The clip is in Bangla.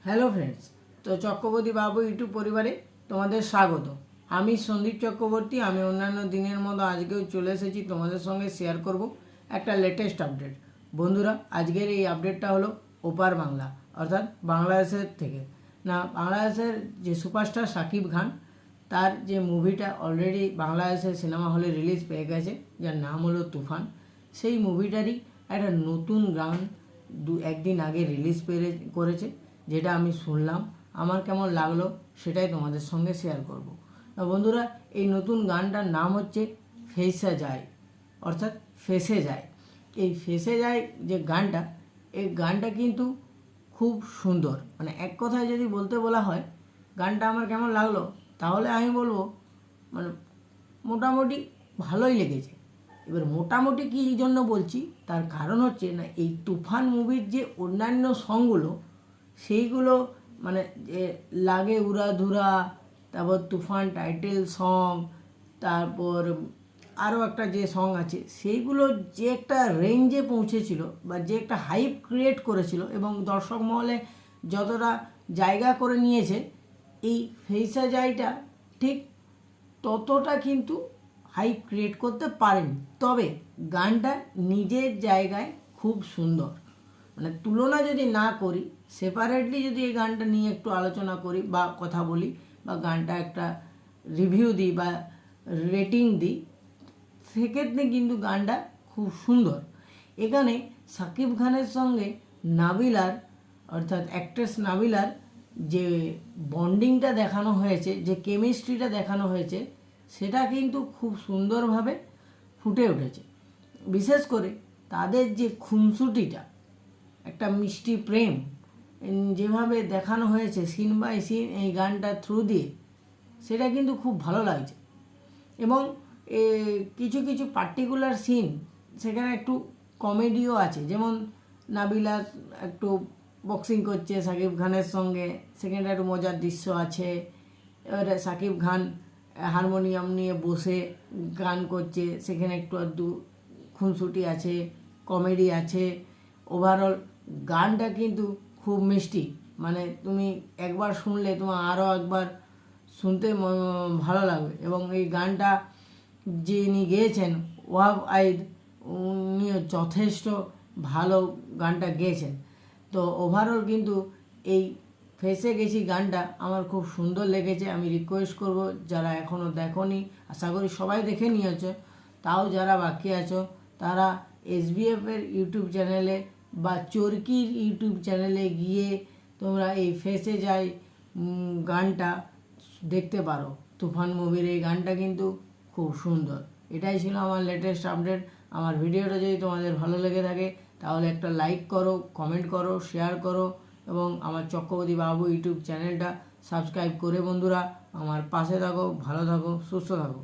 হ্যালো ফ্রেন্ডস, তো চক্রবর্তী বাবু ইউটিউব পরিবারে তোমাদের স্বাগত। আমি সন্দীপ চক্রবর্তী। আমি অন্যান্য দিনের মতো আজকেও চলে এসেছি তোমাদের সঙ্গে শেয়ার করব একটা লেটেস্ট আপডেট। বন্ধুরা, আজকের এই আপডেটটা হলো ওপার বাংলা, অর্থাৎ বাংলাদেশের থেকে। না, বাংলাদেশের যে সুপারস্টার শাকিব খান, তার যে মুভিটা অলরেডি বাংলাদেশের সিনেমা হলে রিলিজ পেয়ে গেছে, যার নাম হলো তুফান। সেই মুভিটারই একটা নতুন গান একদিন আগে রিলিজ করেছে, যেটা আমি শুনলাম। আমার কেমন লাগলো সেটাই তোমাদের সঙ্গে শেয়ার করব। বন্ধুরা, এই নতুন গানটার নাম হচ্ছে ফেসে যায়, অর্থাৎ ফেসে যায়। এই ফেসে যায় যে গানটা, এই গানটা কিন্তু খুব সুন্দর। মানে এক কথায় যদি বলতে বলা হয় গানটা আমার কেমন লাগলো, তাহলে আমি বলবো মানে মোটামুটি ভালোই লেগেছে। এবার মোটামুটি কী জন্য বলছি, তার কারণ হচ্ছে না, এই তুফান মুভির যে অন্যান্য সংগুলো, সেইগুলো মানে যে লাগে উড়াধুরা, তারপর তুফান টাইটেল সং, তারপর আরও একটা যে সং আছে, সেইগুলো যে একটা রেঞ্জে পৌঁছেছিল বা যে একটা হাইপ ক্রিয়েট করেছিল এবং দর্শক মহলে যতটা জায়গা করে নিয়েছে, এই ফেসা যাইটা ঠিক ততটা কিন্তু হাইপ ক্রিয়েট করতে পারেনি। তবে গানটা নিজের জায়গায় খুব সুন্দর। মানে তুলনা যদি না করি, সেপারেটলি যদি এই গানটা নিয়ে একটু আলোচনা করি বা কথা বলি বা গানটা একটা রিভিউ দিই বা রেটিং দিই, সেক্ষেত্রে কিন্তু গানটা খুব সুন্দর। এখানে শাকিব খানের সঙ্গে নাবিলার, অর্থাৎ অ্যাক্ট্রেস নাবিলার যে বন্ডিংটা দেখানো হয়েছে, যে কেমিস্ট্রিটা দেখানো হয়েছে, সেটা কিন্তু খুব সুন্দরভাবে ফুটে উঠেছে। বিশেষ করে তাদের যে খুনসুটিটা, একটা মিষ্টি প্রেম যেভাবে দেখানো হয়েছে সিন বাই সিন এই গানটার থ্রু দিয়ে, সেটা কিন্তু খুব ভালো লাগছে। এবং কিছু কিছু পার্টিকুলার সিন সেখানে একটু কমেডিও আছে, যেমন নাবিলা একটু বক্সিং করছে শাকিব খানের সঙ্গে, সেখানে একটু মজার দৃশ্য আছে। এবারে শাকিব খান হারমোনিয়াম নিয়ে বসে গান করছে, সেখানে একটু আধটু খুনসুটি আছে, কমেডি আছে। ওভারঅল গানটা কিন্তু খুব মিষ্টি। মানে তুমি একবার শুনলে তোমার আরও একবার শুনতে ভালো লাগবে। এবং এই গানটা যিনি গেয়েছেন ওয়াহাব আইদ, উনিও যথেষ্ট ভালো গানটা গেয়েছেন। তো ওভারঅল কিন্তু এই ফেসে গেছি গানটা আমার খুব সুন্দর লেগেছে। আমি রিকোয়েস্ট করব, যারা এখনও দেখোনি, আশা করি সবাই দেখে নিয়েছো, তাও যারা বাকি আছো তারা এসবিএফের ইউটিউব চ্যানেলে বা চরকির ইউটিউব চ্যানেলে গিয়ে তোমরা এই ফেসে যাই গানটা দেখতে পারো। তুফান মুভির এই গানটা কিন্তু খুব সুন্দর। এটাই ছিল আমার লেটেস্ট আপডেট। আমার ভিডিওটা যদি তোমাদের ভালো লেগে থাকে তাহলে একটা লাইক করো, কমেন্ট করো, শেয়ার করো এবং আমার চক্রবর্তী বাবু ইউটিউব চ্যানেলটা সাবস্ক্রাইব করে বন্ধুরা আমার পাশে থাকো। ভালো থাকো, সুস্থ থাকো।